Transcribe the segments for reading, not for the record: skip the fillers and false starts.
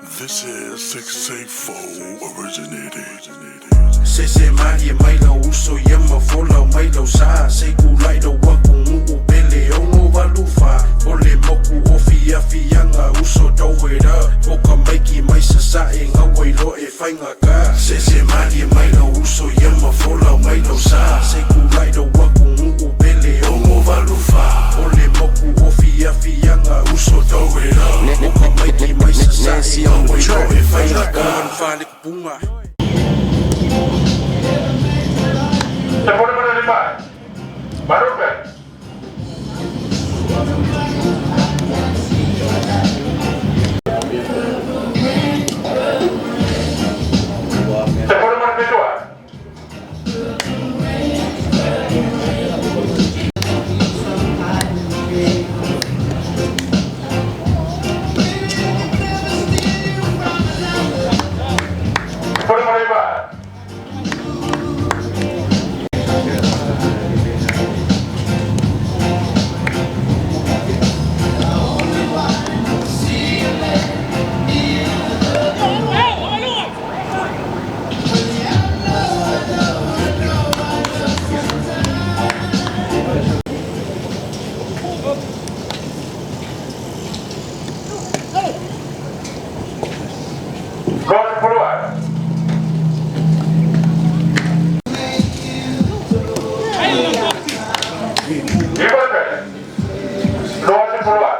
This is 684 originated. Se mari mai la uso ia ma fola mai la sa se ku lai do wa ku u pele o no valufa o le moku o fia fianga uso do wera o ka mai ki mai sa e nga wai lo e fainga ka se mari mai la uso ia ma fola mai la sa se ku lai do wa ku u pele o no valufa o le moku o fia fianga uso do wera o ka mai ki mai sa e nga wai lo e fainga ka fale puma. Se pone para el bar. Baroque. Se pone para el pechoa. Se pone para el bar. Gol por lugar. Y golpe. Lo hace por lugar.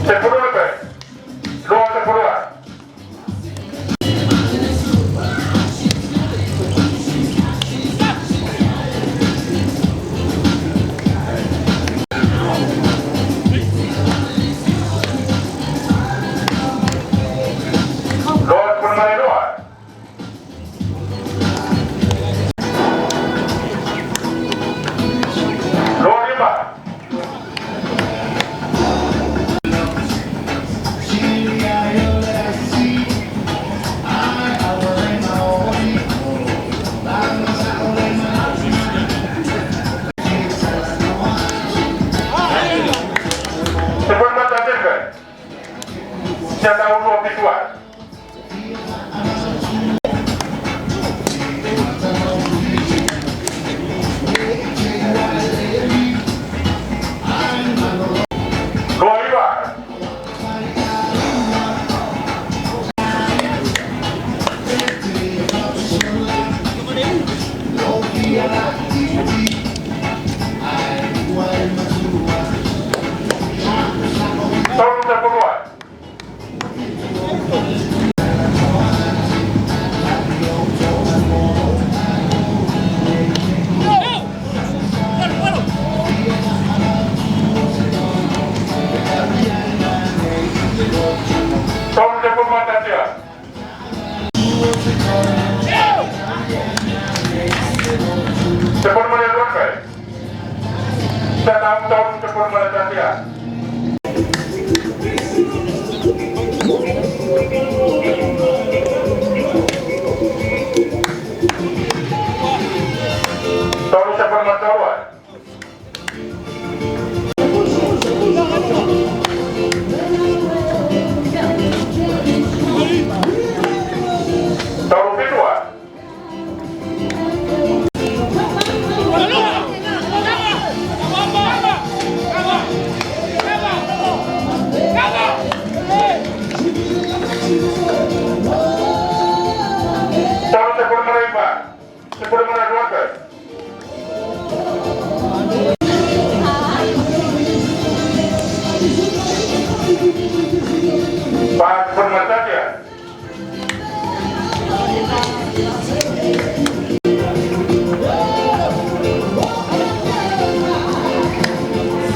Se pone golpe. Lo hace por lugar. Se dá um nome habitual. Se pone mal el golpe. Se da un toque, se pone mal el cantidad. Todo se pone mal todo. Todo virtual. Se pone mal el golpe. Va por Natalia.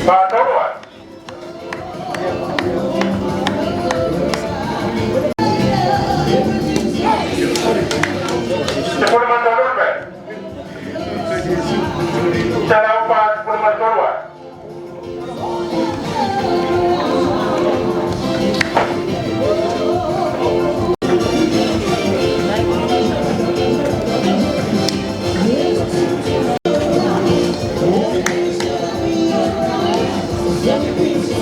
Va todo. Se pone mal el golpe. Se da un paso por mal todo. Please,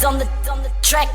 on the track.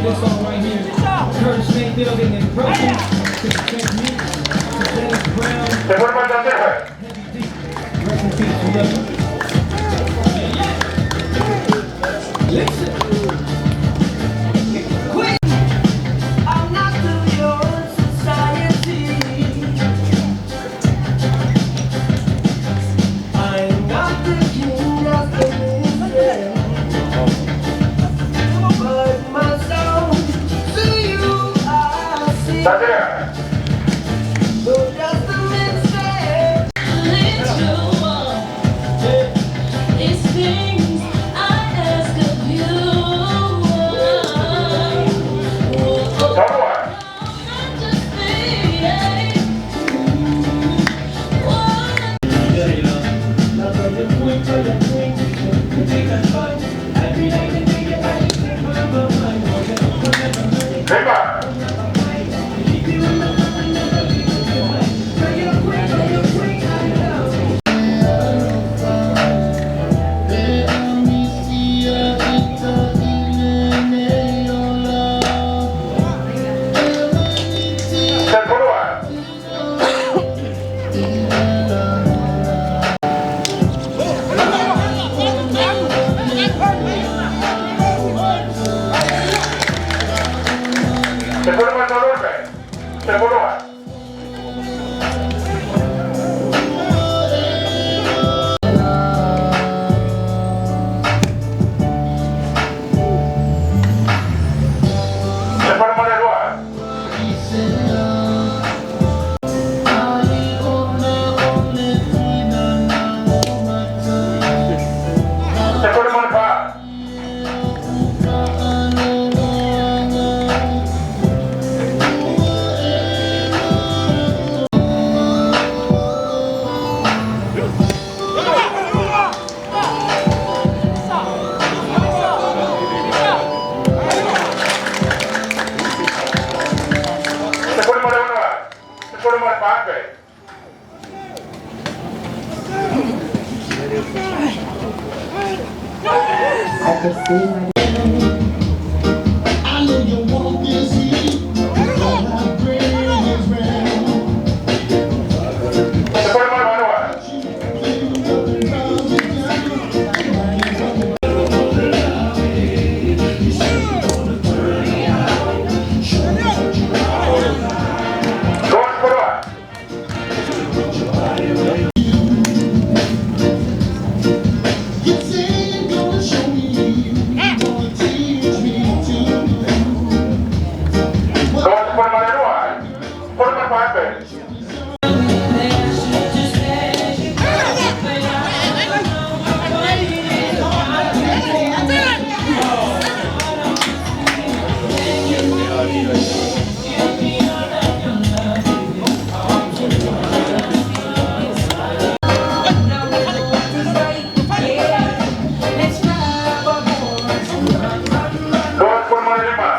this song right here. Curtis Mayfield in the approaching to the technique. To Dennis Brown. Se forma el tercer. Heavy deep. Rest in peace, we love you. Listen. I'm not to your society. I'm not the king of the music. But my song to you I sing. Tercera. So just a mistake. It's things I ask of you. Solo. Just be Arriba. Se forma el dolor, se forma. Se forma el lugar. Se forma el bar. Se forma el lugar. Se forma el parque. Se forma el manual. Dos pruebas. Dos forma de lugar. Forma el parque. Dos forma de lima.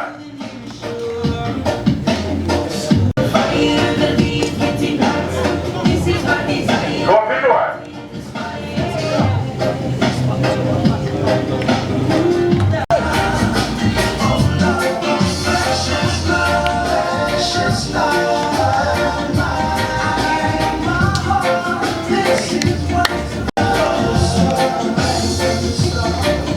Continúa.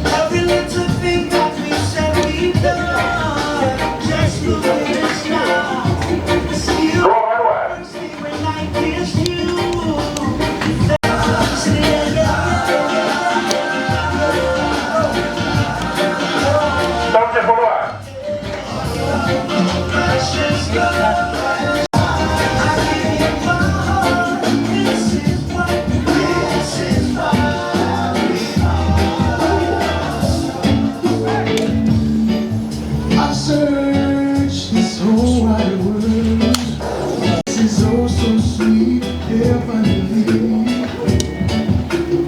Every little thing that we said we've done. Just look at this now. You Dos manual. see when I kiss you. Entonces forma. Precious love. I give you my heart. This is what I searched this whole wide world. This is oh so sweet, heavenly.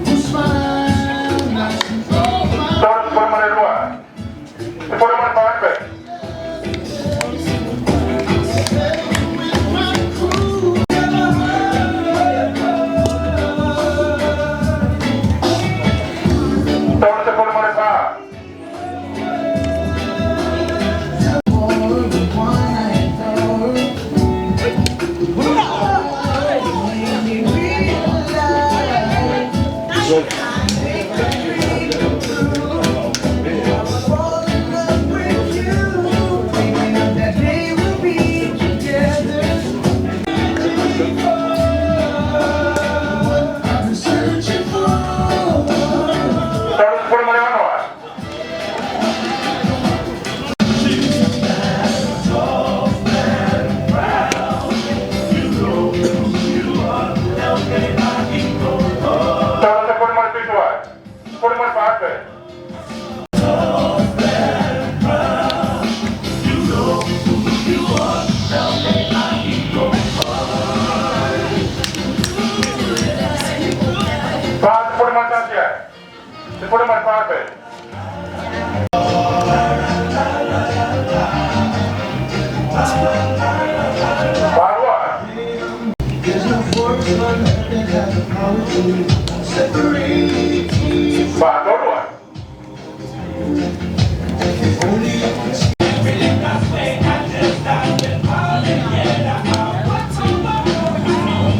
Who smiled not to fall my Dos forma de lugar. Se forma el parque. with my crew. Dos se forma el bar. Tell Se pone más fácil. Barua. There's no force on earth that has the power to separate me. Barua. Only you can see.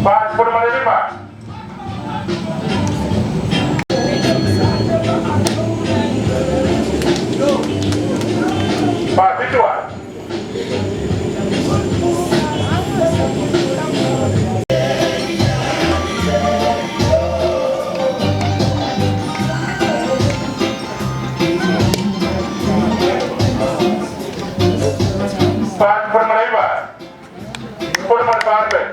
Pas por más de lima. Pas visual. Pas por más de lima. Por más fácil.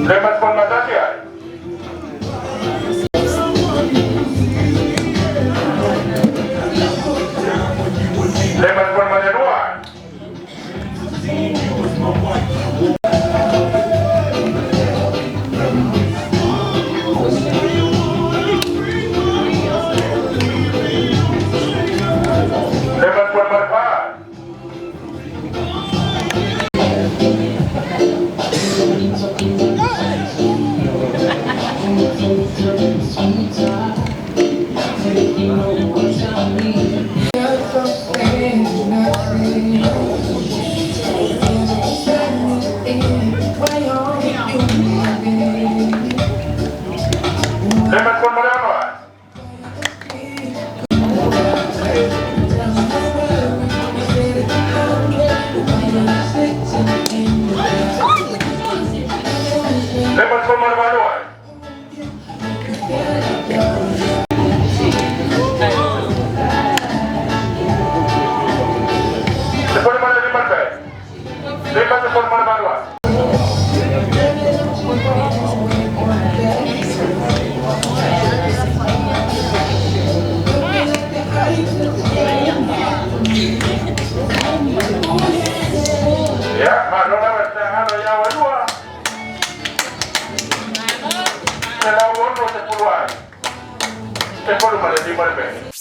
Lemas por Matasia. Lemas por Maderua. Lemas por Marfa. Lemas por Mariano. Lemas por Marvaloa. Se pone mal de Marfe. Lemas por Marvaloa. Ya, Marlona Bertejano ya Valúa. Se la borro de Puluán. Se pone mal de Marfe.